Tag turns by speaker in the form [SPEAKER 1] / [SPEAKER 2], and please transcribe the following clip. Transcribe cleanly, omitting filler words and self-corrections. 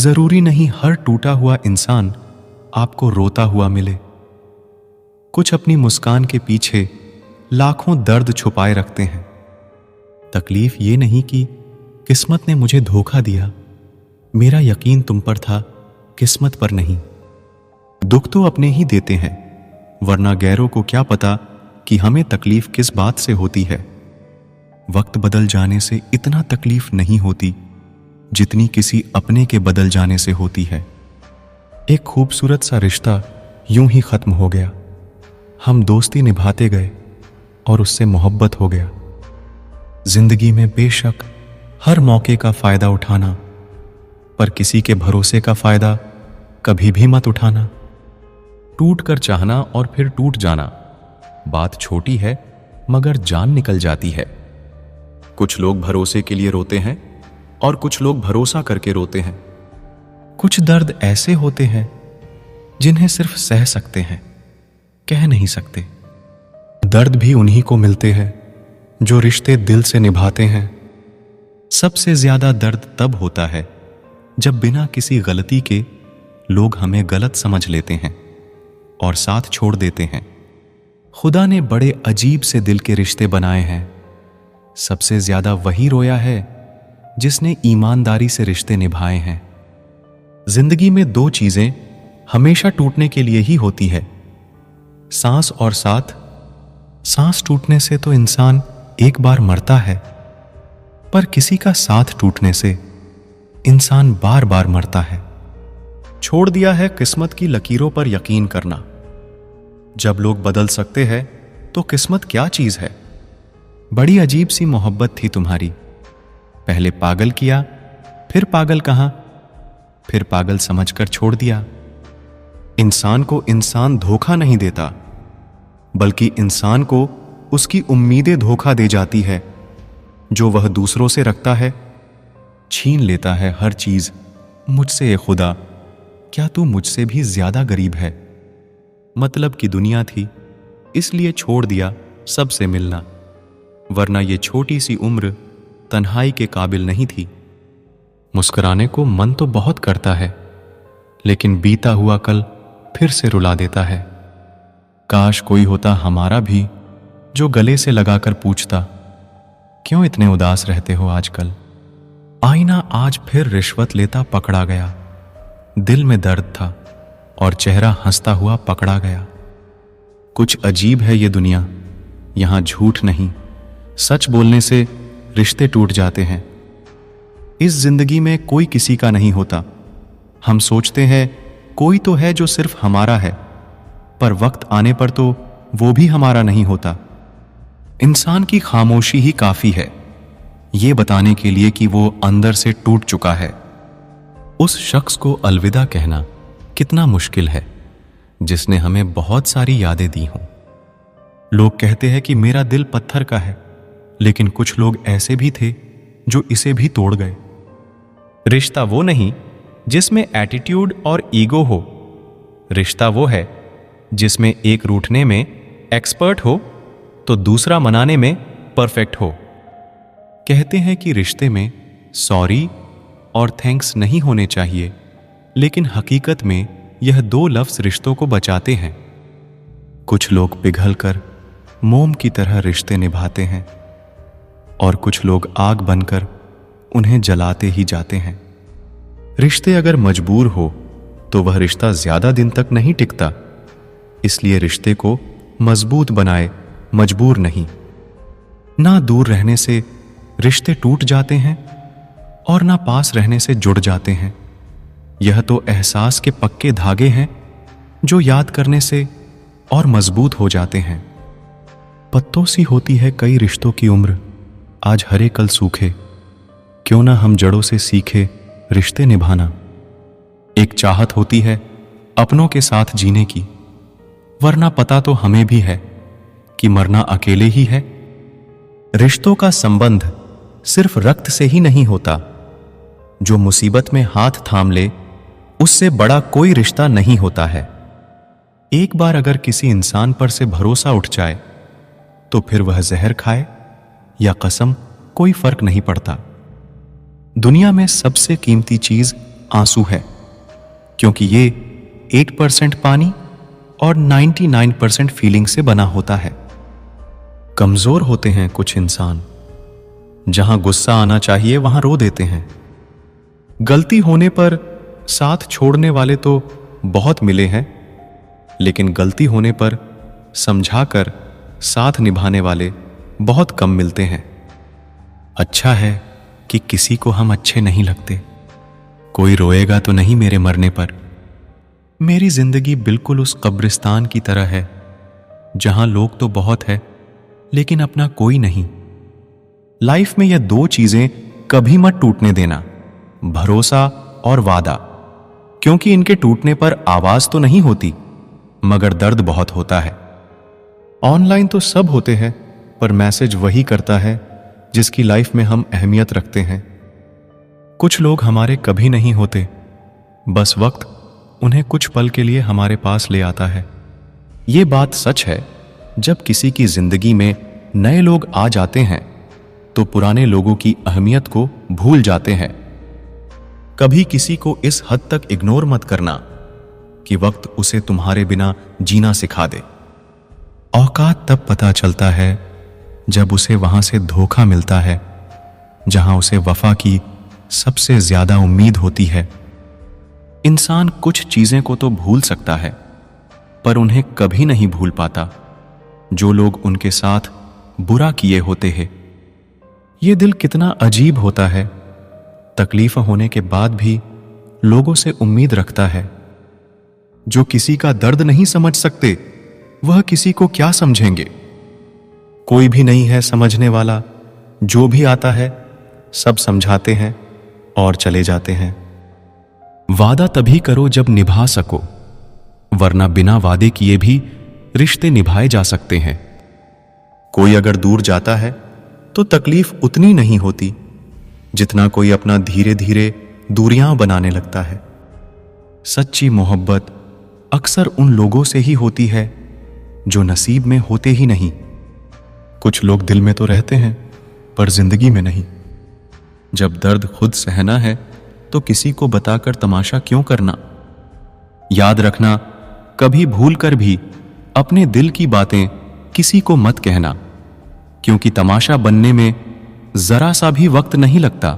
[SPEAKER 1] जरूरी नहीं हर टूटा हुआ इंसान आपको रोता हुआ मिले। कुछ अपनी मुस्कान के पीछे लाखों दर्द छुपाए रखते हैं। तकलीफ ये नहीं कि किस्मत ने मुझे धोखा दिया, मेरा यकीन तुम पर था, किस्मत पर नहीं। दुख तो अपने ही देते हैं, वरना गैरों को क्या पता कि हमें तकलीफ किस बात से होती है। वक्त बदल जाने से इतना तकलीफ नहीं होती जितनी किसी अपने के बदल जाने से होती है। एक खूबसूरत सा रिश्ता यूं ही खत्म हो गया। हम दोस्ती निभाते गए और उससे मोहब्बत हो गया। जिंदगी में बेशक हर मौके का फायदा उठाना, पर किसी के भरोसे का फायदा कभी भी मत उठाना। टूट कर चाहना और फिर टूट जाना, बात छोटी है मगर जान निकल जाती है। कुछ लोग भरोसे के लिए रोते हैं और कुछ लोग भरोसा करके रोते हैं। कुछ दर्द ऐसे होते हैं जिन्हें सिर्फ सह सकते हैं, कह नहीं सकते। दर्द भी उन्हीं को मिलते हैं जो रिश्ते दिल से निभाते हैं। सबसे ज्यादा दर्द तब होता है जब बिना किसी गलती के लोग हमें गलत समझ लेते हैं और साथ छोड़ देते हैं। खुदा ने बड़े अजीब से दिल के रिश्ते बनाए हैं। सबसे ज्यादा वही रोया है जिसने ईमानदारी से रिश्ते निभाए हैं। जिंदगी में दो चीजें हमेशा टूटने के लिए ही होती है, सांस और साथ। सांस टूटने से तो इंसान एक बार मरता है, पर किसी का साथ टूटने से इंसान बार बार मरता है। छोड़ दिया है किस्मत की लकीरों पर यकीन करना। जब लोग बदल सकते हैं तो किस्मत क्या चीज है। बड़ी अजीब सी मोहब्बत थी तुम्हारी। पहले पागल किया, फिर पागल कहा, फिर पागल समझकर छोड़ दिया। इंसान को इंसान धोखा नहीं देता, बल्कि इंसान को उसकी उम्मीदें धोखा दे जाती है जो वह दूसरों से रखता है। छीन लेता है हर चीज मुझसे। ए खुदा, क्या तू मुझसे भी ज्यादा गरीब है। मतलब की दुनिया थी, इसलिए छोड़ दिया सबसे मिलना, वरना ये छोटी सी उम्र तन्हाई के काबिल नहीं थी। मुस्कुराने को मन तो बहुत करता है, लेकिन बीता हुआ कल फिर से रुला देता है। काश कोई होता हमारा भी जो गले से लगाकर पूछता, क्यों इतने उदास रहते हो आजकल। आईना आज फिर रिश्वत लेता पकड़ा गया। दिल में दर्द था और चेहरा हंसता हुआ पकड़ा गया। कुछ अजीब है ये दुनिया, यहां झूठ नहीं, सच बोलने से रिश्ते टूट जाते हैं। इस जिंदगी में कोई किसी का नहीं होता। हम सोचते हैं कोई तो है जो सिर्फ हमारा है, पर वक्त आने पर तो वो भी हमारा नहीं होता। इंसान की खामोशी ही काफी है ये बताने के लिए कि वो अंदर से टूट चुका है। उस शख्स को अलविदा कहना कितना मुश्किल है जिसने हमें बहुत सारी यादें दी हों। लोग कहते हैं कि मेरा दिल पत्थर का है, लेकिन कुछ लोग ऐसे भी थे जो इसे भी तोड़ गए। रिश्ता वो नहीं जिसमें एटीट्यूड और ईगो हो। रिश्ता वो है जिसमें एक रूठने में एक्सपर्ट हो तो दूसरा मनाने में परफेक्ट हो। कहते हैं कि रिश्ते में सॉरी और थैंक्स नहीं होने चाहिए, लेकिन हकीकत में यह दो लफ्ज रिश्तों को बचाते हैं। कुछ लोग पिघलकर मोम की तरह रिश्ते निभाते हैं और कुछ लोग आग बनकर उन्हें जलाते ही जाते हैं। रिश्ते अगर मजबूर हो तो वह रिश्ता ज्यादा दिन तक नहीं टिकता, इसलिए रिश्ते को मजबूत बनाए, मजबूर नहीं। ना दूर रहने से रिश्ते टूट जाते हैं और ना पास रहने से जुड़ जाते हैं। यह तो एहसास के पक्के धागे हैं जो याद करने से और मजबूत हो जाते हैं। पत्तों सी होती है कई रिश्तों की उम्र, आज हरे कल सूखे। क्यों ना हम जड़ों से सीखे रिश्ते निभाना। एक चाहत होती है अपनों के साथ जीने की, वरना पता तो हमें भी है कि मरना अकेले ही है। रिश्तों का संबंध सिर्फ रक्त से ही नहीं होता। जो मुसीबत में हाथ थाम ले उससे बड़ा कोई रिश्ता नहीं होता है। एक बार अगर किसी इंसान पर से भरोसा उठ जाए तो फिर वह जहर खाए या कसम कोई फर्क नहीं पड़ता। दुनिया में सबसे कीमती चीज आंसू है, क्योंकि ये 8% पानी और 99% फीलिंग से बना होता है। कमजोर होते हैं कुछ इंसान, जहां गुस्सा आना चाहिए वहां रो देते हैं। गलती होने पर साथ छोड़ने वाले तो बहुत मिले हैं, लेकिन गलती होने पर समझाकर साथ निभाने वाले बहुत कम मिलते हैं। अच्छा है कि किसी को हम अच्छे नहीं लगते। कोई रोएगा तो नहीं मेरे मरने पर। मेरी जिंदगी बिल्कुल उस कब्रिस्तान की तरह है, जहां लोग तो बहुत है लेकिन अपना कोई नहीं। लाइफ में यह दो चीजें कभी मत टूटने देना, भरोसा और वादा, क्योंकि इनके टूटने पर आवाज तो नहीं होती मगर दर्द बहुत होता है। ऑनलाइन तो सब होते हैं, पर मैसेज वही करता है जिसकी लाइफ में हम अहमियत रखते हैं। कुछ लोग हमारे कभी नहीं होते, बस वक्त उन्हें कुछ पल के लिए हमारे पास ले आता है। ये बात सच है, जब किसी की जिंदगी में नए लोग आ जाते हैं तो पुराने लोगों की अहमियत को भूल जाते हैं। कभी किसी को इस हद तक इग्नोर मत करना कि वक्त उसे तुम्हारे बिना जीना सिखा दे। औकात तब पता चलता है जब उसे वहां से धोखा मिलता है जहां उसे वफा की सबसे ज्यादा उम्मीद होती है। इंसान कुछ चीजें को तो भूल सकता है, पर उन्हें कभी नहीं भूल पाता जो लोग उनके साथ बुरा किए होते हैं। ये दिल कितना अजीब होता है, तकलीफ होने के बाद भी लोगों से उम्मीद रखता है। जो किसी का दर्द नहीं समझ सकते, वह किसी को क्या समझेंगे। कोई भी नहीं है समझने वाला, जो भी आता है सब समझाते हैं और चले जाते हैं। वादा तभी करो जब निभा सको, वरना बिना वादे किए भी रिश्ते निभाए जा सकते हैं। कोई अगर दूर जाता है तो तकलीफ उतनी नहीं होती जितना कोई अपना धीरे धीरे दूरियां बनाने लगता है। सच्ची मोहब्बत अक्सर उन लोगों से ही होती है जो नसीब में होते ही नहीं। कुछ लोग दिल में तो रहते हैं पर जिंदगी में नहीं। जब दर्द खुद सहना है तो किसी को बताकर तमाशा क्यों करना। याद रखना, कभी भूल कर भी अपने दिल की बातें किसी को मत कहना, क्योंकि तमाशा बनने में जरा सा भी वक्त नहीं लगता।